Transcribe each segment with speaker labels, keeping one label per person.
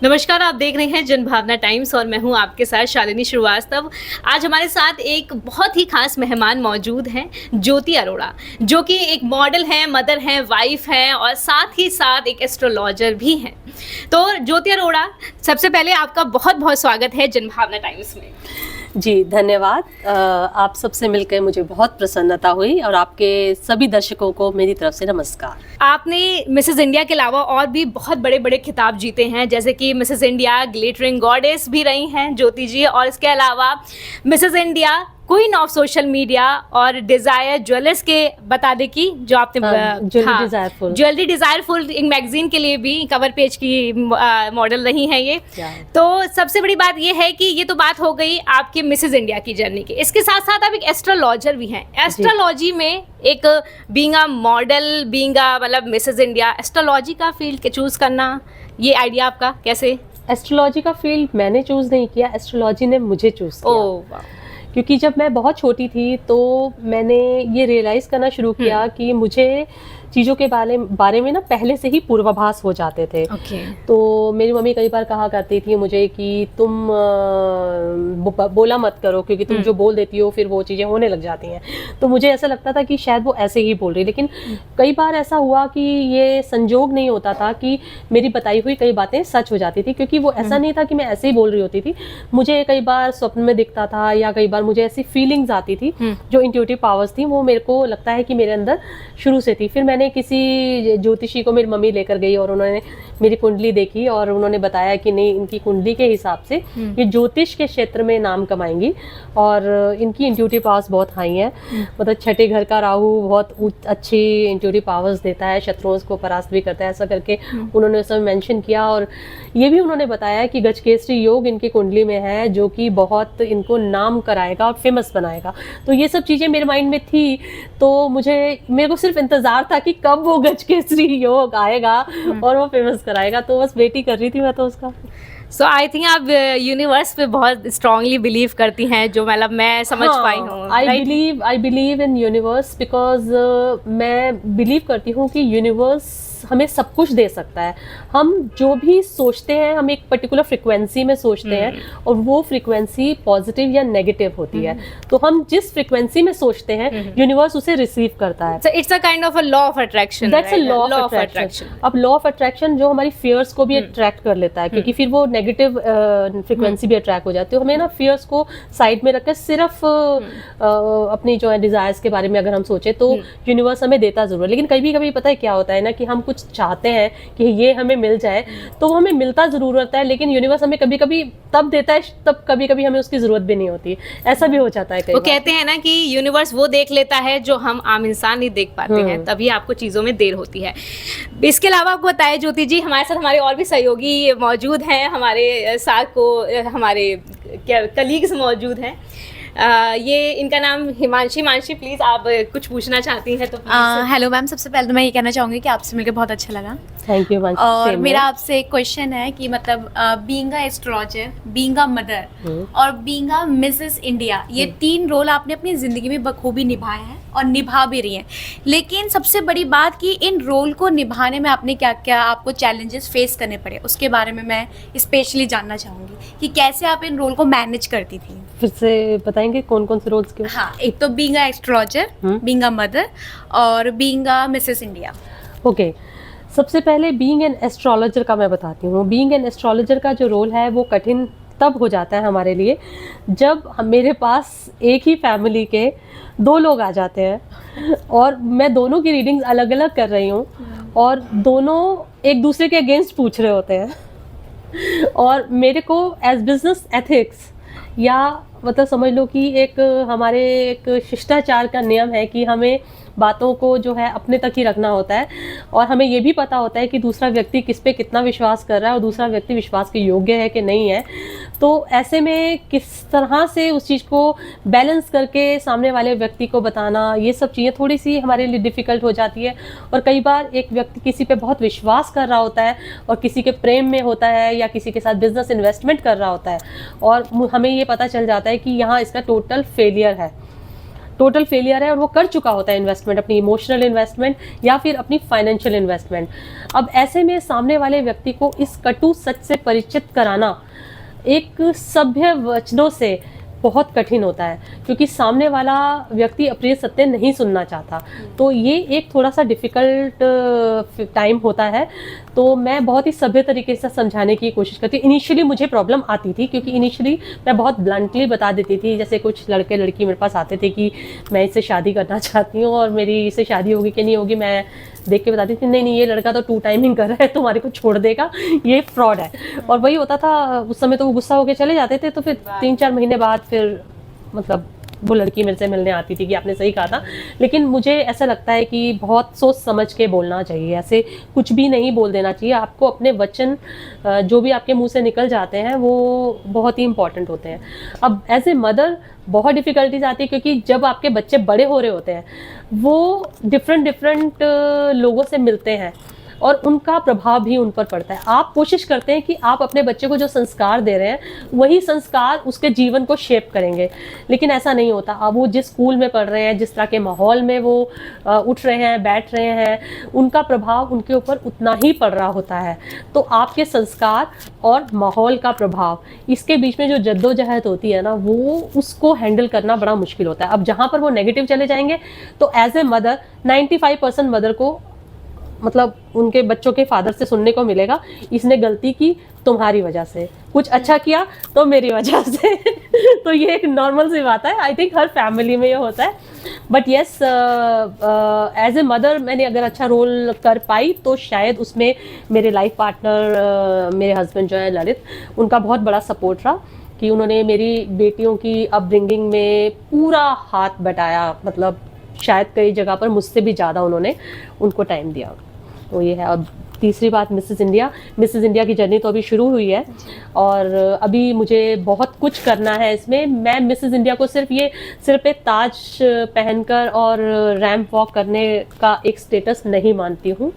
Speaker 1: नमस्कार, आप देख रहे हैं जनभावना टाइम्स और मैं हूं आपके साथ शालिनी श्रीवास्तव। आज हमारे साथ एक बहुत ही खास मेहमान मौजूद हैं, ज्योति अरोड़ा, जो कि एक मॉडल हैं, मदर हैं, वाइफ हैं और साथ ही साथ एक एस्ट्रोलॉजर भी हैं। तो ज्योति अरोड़ा, सबसे पहले आपका बहुत बहुत स्वागत है जनभावना टाइम्स में।
Speaker 2: जी धन्यवाद। आप सबसे मिलकर मुझे बहुत प्रसन्नता हुई और आपके सभी दर्शकों को मेरी तरफ से नमस्कार।
Speaker 1: आपने मिसेस इंडिया के अलावा और भी बहुत बड़े बड़े खिताब जीते हैं, जैसे कि मिसेस इंडिया, ग्लिटरिंग गॉडेस भी रही हैं ज्योति जी, और इसके अलावा Mrs India, queen of social media और डिजायर ज्वेलर्स के बता दें कि जो आपने ज्वेलरी डिजायरफुल एक मैगजीन के लिए भी कवर पेज की मॉडल रही हैं ये। तो सबसे बड़ी बात ये है कि ये तो बात हो गई आपके मिसेस इंडिया की जर्नी की, इसके साथ साथ आप एक एस्ट्रोलॉजर भी हैं। एस्ट्रोलॉजी में एक being a model, being a मतलब मिसेस इंडिया, एस्ट्रोलॉजी का फील्ड चूज करना, ये आइडिया आपका कैसे?
Speaker 2: एस्ट्रोलॉजी का फील्ड मैंने चूज नहीं किया, एस्ट्रोलॉजी ने मुझे चूज किया।
Speaker 1: ओह,
Speaker 2: क्योंकि जब मैं बहुत छोटी थी तो मैंने ये रियलाइज़ करना शुरू किया कि मुझे चीज़ों के बारे में ना पहले से ही पूर्वाभास हो जाते थे। तो मेरी मम्मी कई बार कहा करती थी मुझे कि तुम बोला मत करो, क्योंकि तुम जो बोल देती हो फिर वो चीज़ें होने लग जाती हैं। तो मुझे ऐसा लगता था कि शायद वो ऐसे ही बोल रही, लेकिन कई बार ऐसा हुआ कि ये संजोग नहीं होता था कि मेरी बताई हुई कई बातें सच हो जाती थी, क्योंकि वो ऐसा नहीं था कि मैं ऐसे ही बोल रही होती थी। मुझे कई बार स्वप्न में दिखता था या कई बार मुझे ऐसी फीलिंग्स आती थी जो इंट्यूटिव पावर्स थी, वो मेरे को लगता है कि मेरे अंदर शुरू से थी। फिर मैंने किसी ज्योतिषी को मेरी मम्मी लेकर गई और उन्होंने मेरी कुंडली देखी और उन्होंने बताया कि नहीं, इनकी कुंडली के हिसाब से ये ज्योतिष के क्षेत्र में नाम कमाएंगी और इनकी इंट्यूटिव पावर्स बहुत हाई हैं। मतलब छठे घर का राहु बहुत अच्छी इंट्यूटिव पावर्स देता है, शत्रुओं को परास्त भी करता है, ऐसा करके उन्होंने उस समय मेंशन किया। और ये भी उन्होंने बताया कि गजकेसरी योग इनकी कुंडली में है, जो कि बहुत इनको नाम कराएगा और फेमस बनाएगा। तो ये सब चीज़ें मेरे माइंड में थी, तो मेरे को सिर्फ इंतज़ार था कि कब वो गजकेसरी योग आएगा और वो फेमस कराएगा। तो बस वेट कर रही थी मैं तो उसका।
Speaker 1: सो आई थिंक आप यूनिवर्स पे बहुत स्ट्रांगली बिलीव करती हैं, जो मतलब मैं समझ पाई हूँ।
Speaker 2: I believe in universe because मैं बिलीव करती हूँ कि यूनिवर्स हमें सब कुछ दे सकता है। हम जो भी सोचते हैं, हम एक पर्टिकुलर फ्रिक्वेंसी में सोचते हैं और वो फ्रिक्वेंसी पॉजिटिव या नेगेटिव होती है। तो हम जिस फ्रिक्वेंसी में सोचते हैं यूनिवर्स उसे रिसीव करता है।
Speaker 1: It's a kind of a law of attraction.
Speaker 2: That's a law of attraction. अब लॉ ऑफ अट्रैक्शन जो हमारी फियर्स को भी अट्रैक्ट कर लेता है, क्योंकि फिर वो नेगेटिव फ्रिक्वेंसी भी अट्रैक्ट हो जाती है। हमें ना फियर्स को साइड में रखकर सिर्फ अपनी जो है डिजायर्स के बारे में अगर हम सोचे तो यूनिवर्स हमें देता जरूर है। लेकिन कभी कभी पता है क्या होता है ना, कि हम कुछ चाहते हैं कि ये हमें मिल जाए, तो वो हमें मिलता जरूर रहता है, लेकिन यूनिवर्स हमें कभी कभी तब देता है, तब कभी कभी हमें उसकी जरूरत भी नहीं होती। ऐसा भी हो जाता है।
Speaker 1: वो कहते हैं ना कि यूनिवर्स वो देख लेता है जो हम आम इंसान नहीं देख पाते हैं, तभी आपको चीजों में देर होती है। इसके अलावा आपको बताया ज्योति जी, हमारे साथ हमारे और भी सहयोगी मौजूद हैं, हमारे साथ को हमारे कलीग्स मौजूद हैं। ये इनका नाम हिमांशी। प्लीज आप कुछ पूछना चाहती हैं तो
Speaker 3: हेलो मैम, सबसे पहले तो मैं ये कहना चाहूँगी कि आपसे मिलकर बहुत अच्छा लगा।
Speaker 2: Thank you.
Speaker 3: और मेरा आपसे एक क्वेश्चन है कि मतलब being a astrologer, being a mother और बीइंग अ मिसेस इंडिया, ये तीन रोल आपने अपनी ज़िंदगी में बखूबी निभाए हैं और निभा भी रही हैं। लेकिन सबसे बड़ी बात कि इन रोल को निभाने में आपने क्या क्या आपको चैलेंजेस फेस करने पड़े, उसके बारे में मैं स्पेशली जानना चाहूँगी कि कैसे आप इन रोल को मैनेज करती थी।
Speaker 2: फिर से बताएंगे कौन कौन से रोल्स के?
Speaker 3: हाँ, एक तो being a astrologer, being a mother और being a Mrs India.
Speaker 2: Okay, सबसे पहले बीइंग एन एस्ट्रोलॉजर का मैं बताती हूँ। बीइंग एन एस्ट्रोलॉजर का जो रोल है वो कठिन तब हो जाता है हमारे लिए जब मेरे पास एक ही फैमिली के दो लोग आ जाते हैं और मैं दोनों की रीडिंग्स अलग अलग कर रही हूँ और दोनों एक दूसरे के अगेंस्ट पूछ रहे होते हैं। और मेरे को एज बिजनेस एथिक्स या मतलब समझ लो कि एक हमारे एक शिष्टाचार का नियम है कि हमें बातों को जो है अपने तक ही रखना होता है और हमें ये भी पता होता है कि दूसरा व्यक्ति किस पे कितना विश्वास कर रहा है और दूसरा व्यक्ति विश्वास के योग्य है कि नहीं है। तो ऐसे में किस तरह से उस चीज़ को बैलेंस करके सामने वाले व्यक्ति को बताना, ये सब चीज़ें थोड़ी सी हमारे लिए डिफ़िकल्ट हो जाती है। और कई बार एक व्यक्ति किसी पे बहुत विश्वास कर रहा होता है और किसी के प्रेम में होता है या किसी के साथ बिजनेस इन्वेस्टमेंट कर रहा होता है और हमें ये पता चल जाता है कि यहाँ इसका टोटल फेलियर है। टोटल फेलियर है और वो कर चुका होता है इन्वेस्टमेंट, अपनी इमोशनल इन्वेस्टमेंट या फिर अपनी फाइनेंशियल इन्वेस्टमेंट। अब ऐसे में सामने वाले व्यक्ति को इस कटु सच से परिचित कराना एक सभ्य वचनों से बहुत कठिन होता है, क्योंकि सामने वाला व्यक्ति अप्रिय सत्य नहीं सुनना चाहता। तो ये एक थोड़ा सा डिफ़िकल्ट टाइम होता है। तो मैं बहुत ही सभ्य तरीके से समझाने की कोशिश करती हूँ। इनिशियली मुझे प्रॉब्लम आती थी, क्योंकि इनिशियली मैं बहुत ब्लंटली बता देती थी। जैसे कुछ लड़के लड़की मेरे पास आते थे कि मैं इससे शादी करना चाहती हूँ और मेरी इससे शादी होगी कि नहीं होगी, मैं देख के बताती थी नहीं ये लड़का तो 2 टाइमिंग कर रहा है, तुम्हारे को छोड़ देगा, ये फ्रॉड है। और वही होता था, उस समय तो वो गुस्सा होकर चले जाते थे। तो फिर 3-4 महीने बाद फिर मतलब वो लड़की मेरे से मिलने आती थी कि आपने सही कहा था। लेकिन मुझे ऐसा लगता है कि बहुत सोच समझ के बोलना चाहिए, ऐसे कुछ भी नहीं बोल देना चाहिए। आपको अपने वचन जो भी आपके मुंह से निकल जाते हैं वो बहुत ही इंपॉर्टेंट होते हैं। अब एज ए मदर बहुत डिफ़िकल्टीज आती है, क्योंकि जब आपके बच्चे बड़े हो रहे होते हैं वो डिफरेंट लोगों से मिलते हैं और उनका प्रभाव भी उन पर पड़ता है। आप कोशिश करते हैं कि आप अपने बच्चे को जो संस्कार दे रहे हैं वही संस्कार उसके जीवन को शेप करेंगे, लेकिन ऐसा नहीं होता। अब वो जिस स्कूल में पढ़ रहे हैं, जिस तरह के माहौल में वो उठ रहे हैं, बैठ रहे हैं, उनका प्रभाव उनके ऊपर उतना ही पड़ रहा होता है। तो आपके संस्कार और माहौल का प्रभाव, इसके बीच में जो जद्दोजहद होती है ना, वो उसको हैंडल करना बड़ा मुश्किल होता है। अब जहाँ पर वो नेगेटिव चले जाएंगे तो एज ए मदर 95% मदर को मतलब उनके बच्चों के फादर से सुनने को मिलेगा, इसने गलती की तुम्हारी वजह से, कुछ अच्छा किया तो मेरी वजह से। तो ये एक नॉर्मल सी बात है, आई थिंक हर फैमिली में ये होता है। But yes, as a mother मैंने अगर अच्छा रोल कर पाई तो शायद उसमें मेरे लाइफ पार्टनर मेरे हस्बैंड जो है ललित, उनका बहुत बड़ा सपोर्ट रहा कि उन्होंने मेरी बेटियों की अपब्रिंगिंग में पूरा हाथ बटाया। मतलब शायद कई जगह पर मुझसे भी ज़्यादा उन्होंने उनको टाइम दिया। तो ये है। अब तीसरी बात, मिसेस इंडिया की जर्नी तो अभी शुरू हुई है और अभी मुझे बहुत कुछ करना है इसमें। मैं मिसेस इंडिया को सिर्फ ये सिर पे ताज पहनकर और रैंप वॉक करने का एक स्टेटस नहीं मानती हूँ।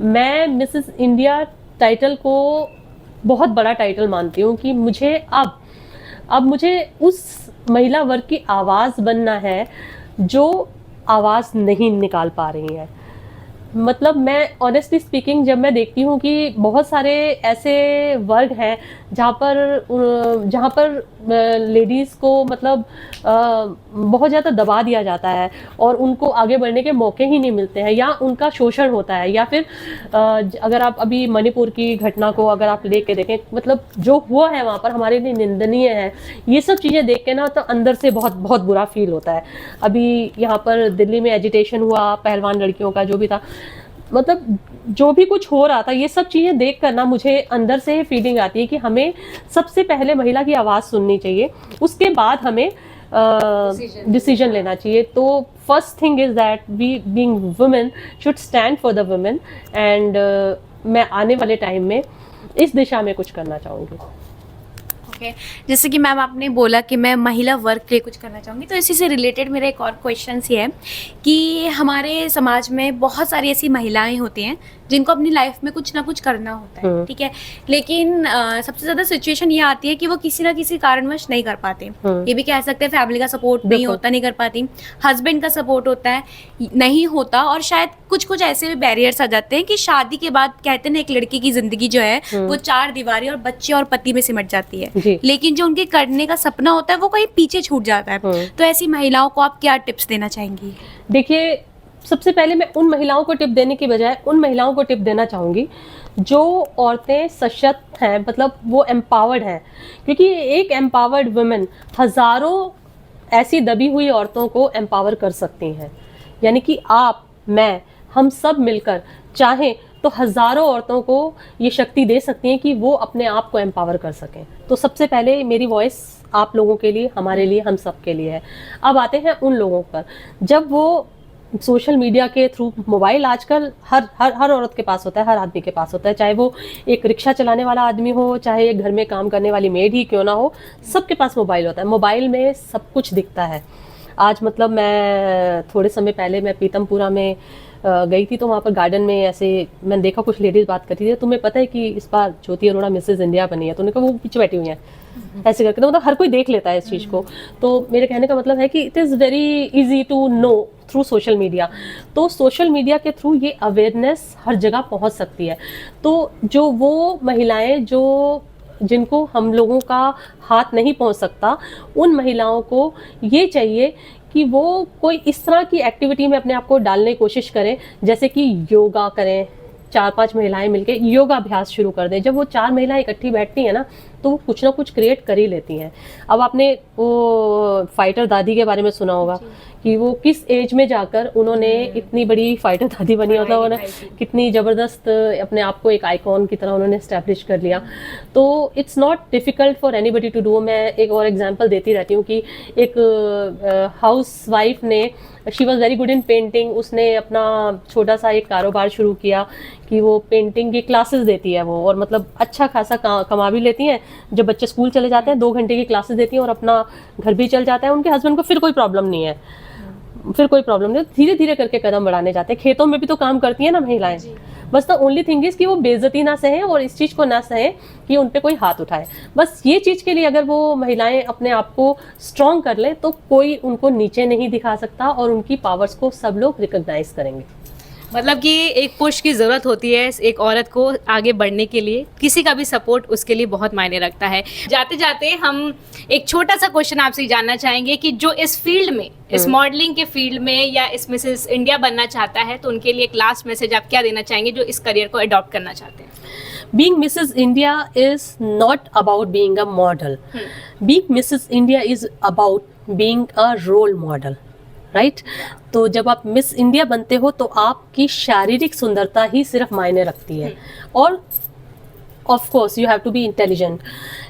Speaker 2: मैं मिसेस इंडिया टाइटल को बहुत बड़ा टाइटल मानती हूँ कि मुझे अब मुझे उस महिला वर्ग की आवाज़ बनना है जो आवाज़ नहीं निकाल पा रही है। मतलब मैं ऑनेस्टली स्पीकिंग जब मैं देखती हूँ कि बहुत सारे ऐसे वर्ग हैं जहाँ पर लेडीज़ को मतलब बहुत ज़्यादा दबा दिया जाता है और उनको आगे बढ़ने के मौके ही नहीं मिलते हैं, या उनका शोषण होता है, या फिर अगर आप अभी मणिपुर की घटना को अगर आप लेके देखें, मतलब जो हुआ है वहाँ पर हमारे लिए निंदनीय है। ये सब चीज़ें देख के ना तो अंदर से बहुत बहुत बुरा फील होता है। अभी यहाँ पर दिल्ली में एजिटेशन हुआ पहलवान लड़कियों का, जो भी था, मतलब जो भी कुछ हो रहा था, ये सब चीज़ें देख कर ना मुझे अंदर से फीलिंग आती है कि हमें सबसे पहले महिला की आवाज़ सुननी चाहिए, उसके बाद हमें डिसीजन लेना चाहिए। तो first thing is that we being women should stand for the women, and मैं आने वाले टाइम में इस दिशा में कुछ करना चाहूँगी।
Speaker 3: जैसे कि मैम आपने बोला कि मैं महिला वर्ग के लिए कुछ करना चाहूँगी, तो इसी से रिलेटेड मेरा एक और क्वेश्चन ही है कि हमारे समाज में बहुत सारी ऐसी महिलाएं होती हैं जिनको अपनी लाइफ में कुछ ना कुछ करना होता है, ठीक है, लेकिन सबसे ज़्यादा सिचुएशन ये आती है कि वो किसी ना किसी कारणवश नहीं कर पाते। ये भी कह सकते हैं फैमिली का सपोर्ट नहीं होता, नहीं कर पाती, हस्बैंड का सपोर्ट होता है नहीं होता, और शायद कुछ ऐसे भी बैरियर्स आ जाते हैं कि शादी के बाद कहते हैं ना एक लड़की की जिंदगी जो है वो 4 दीवारी और बच्चे और पति में सिमट जाती है, लेकिन जो उनके करने का सपना होता है वो कहीं पीछे छूट जाता है। तो ऐसी महिलाओं को आप क्या टिप्स देना चाहेंगी?
Speaker 2: देखिए, सबसे पहले मैं उन महिलाओं को टिप देने की बजाय उन महिलाओं को टिप देना चाहूँगी जो औरतें सशक्त हैं, मतलब वो एम्पावर्ड हैं, क्योंकि एक एम्पावर्ड वुमेन हज़ारों ऐसी दबी हुई औरतों को एम्पावर कर सकती हैं। यानी कि आप, मैं, हम सब मिलकर चाहें तो हज़ारों औरतों को ये शक्ति दे सकती हैं कि वो अपने आप को एम्पावर कर सकें। तो सबसे पहले मेरी वॉइस आप लोगों के लिए, हमारे लिए, हम सब के लिए है। अब आते हैं उन लोगों पर, जब वो सोशल मीडिया के थ्रू, मोबाइल आजकल हर औरत के पास होता है, हर आदमी के पास होता है, चाहे वो एक रिक्शा चलाने वाला आदमी हो, चाहे एक घर में काम करने वाली मेड ही क्यों ना हो, सबके पास मोबाइल होता है। मोबाइल में सब कुछ दिखता है। आज मतलब मैं थोड़े समय पहले मैं पीतमपुरा में गई थी, तो वहाँ पर गार्डन में ऐसे मैंने देखा कुछ लेडीज़ बात कर रही थी, तुम्हें पता है कि इस बार ज्योति अरोड़ा मिसेस इंडिया बनी है? तो उन्होंने कहा वो पीछे बैठी हुई हैं, ऐसे करके, तो मतलब हर कोई देख लेता है इस चीज़ को। तो मेरे कहने का मतलब है कि it is very easy to know through social media. तो सोशल मीडिया के थ्रू ये अवेयरनेस हर जगह पहुंच सकती है। तो जो वो महिलाएं जो जिनको हम लोगों का हाथ नहीं पहुंच सकता, उन महिलाओं को ये चाहिए कि वो कोई इस तरह की एक्टिविटी में अपने आप को डालने की कोशिश करें, जैसे कि योगा करें। 4-5 महिलाएं मिलके योगा अभ्यास शुरू कर दें। जब वो 4 महिलाएं इकट्ठी बैठती हैं ना, तो वो कुछ ना कुछ क्रिएट कर ही लेती हैं। अब आपने वो फाइटर दादी के बारे में सुना होगा कि वो किस एज में जाकर उन्होंने इतनी बड़ी फाइटर दादी बनी, होता उन्होंने कितनी ज़बरदस्त अपने आप को एक आइकॉन की तरह उन्होंने एस्टैब्लिश कर लिया। तो it's not difficult for anybody to do. मैं एक और एग्जांपल देती रहती हूँ कि एक हाउस वाइफ ने, she was very good in painting, उसने अपना छोटा सा एक कारोबार शुरू किया कि वो पेंटिंग की क्लासेस देती है वो, और मतलब अच्छा खासा कमा भी लेती हैं। जब बच्चे स्कूल चले जाते हैं 2 घंटे की क्लासेस देती हैं और अपना घर भी चल जाता है। उनके हस्बैंड को फिर कोई प्रॉब्लम नहीं है, फिर कोई प्रॉब्लम नहीं। धीरे धीरे करके कदम बढ़ाने जाते हैं। खेतों में भी तो काम करती है ना महिलाएं। बस द ओनली थिंग इज कि वो बेइज्जती ना सहें और इस चीज़ को ना सहें कि उन पे कोई हाथ उठाए। बस ये चीज़ के लिए अगर वो महिलाएं अपने आप को स्ट्रॉन्ग कर लें तो कोई उनको नीचे नहीं दिखा सकता और उनकी पावर्स को सब लोग रिकॉग्नाइज करेंगे।
Speaker 1: मतलब कि एक पुश की ज़रूरत होती है एक औरत को आगे बढ़ने के लिए, किसी का भी सपोर्ट उसके लिए बहुत मायने रखता है। जाते जाते हम एक छोटा सा क्वेश्चन आपसे जानना चाहेंगे कि जो इस फील्ड में, इस मॉडलिंग के फील्ड में या इस मिसेस इंडिया बनना चाहता है, तो उनके लिए एक लास्ट मैसेज आप क्या देना चाहेंगे जो इस करियर को अडॉप्ट करना चाहते हैं?
Speaker 2: Being Mrs. India is not about being a model. Being Mrs. India is about being a role model. Right? तो जब आप मिस इंडिया बनते हो तो आपकी शारीरिक सुंदरता ही सिर्फ मायने रखती है, और of course you have to be intelligent.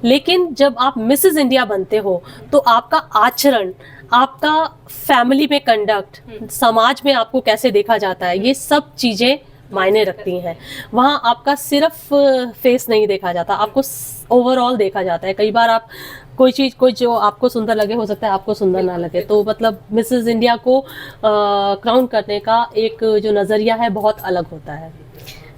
Speaker 2: लेकिन जब आप मिसेस इंडिया बनते हो तो आपका आचरण, आपका फैमिली में कंडक्ट, समाज में आपको कैसे देखा जाता है, ये सब चीज़ें मायने रखती हैं। वहाँ आपका सिर्फ फेस नहीं देखा जाता, आपको ओवरऑल देखा जाता है। कई बार आप कोई जो आपको सुंदर लगे, हो सकता है आपको सुंदर ना लगे। तो मतलब मिसेस इंडिया को क्राउन करने का एक जो नज़रिया है बहुत अलग होता है।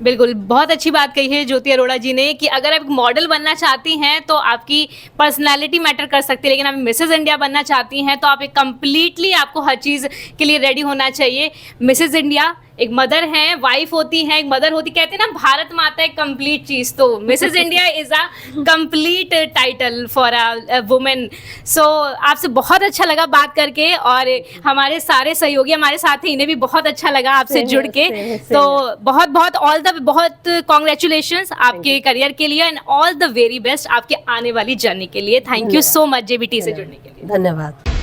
Speaker 1: बिल्कुल, बहुत अच्छी बात कही है ज्योति अरोड़ा जी ने कि अगर आप मॉडल बनना चाहती हैं तो आपकी पर्सनालिटी मैटर कर सकती है, लेकिन आप मिसेस इंडिया बनना चाहती हैं तो आप एक कम्प्लीटली, आपको हर चीज़ के लिए रेडी होना चाहिए। मिसेस इंडिया एक मदर हैं, वाइफ होती हैं, एक मदर होती, कहते हैं ना भारत माता एक कंप्लीट चीज़, तो Mrs India is a complete title for a women. So आपसे बहुत अच्छा लगा बात करके, और हमारे सारे सहयोगी हमारे साथ हैं, इन्हें भी बहुत अच्छा लगा आपसे जुड़ के। तो बहुत बहुत कॉन्ग्रेचुलेशंस आपके करियर के लिए and all the very best आपके आने वाली जर्नी के लिए। Thank you so much JBT से जुड़ने के लिए।
Speaker 2: धन्यवाद।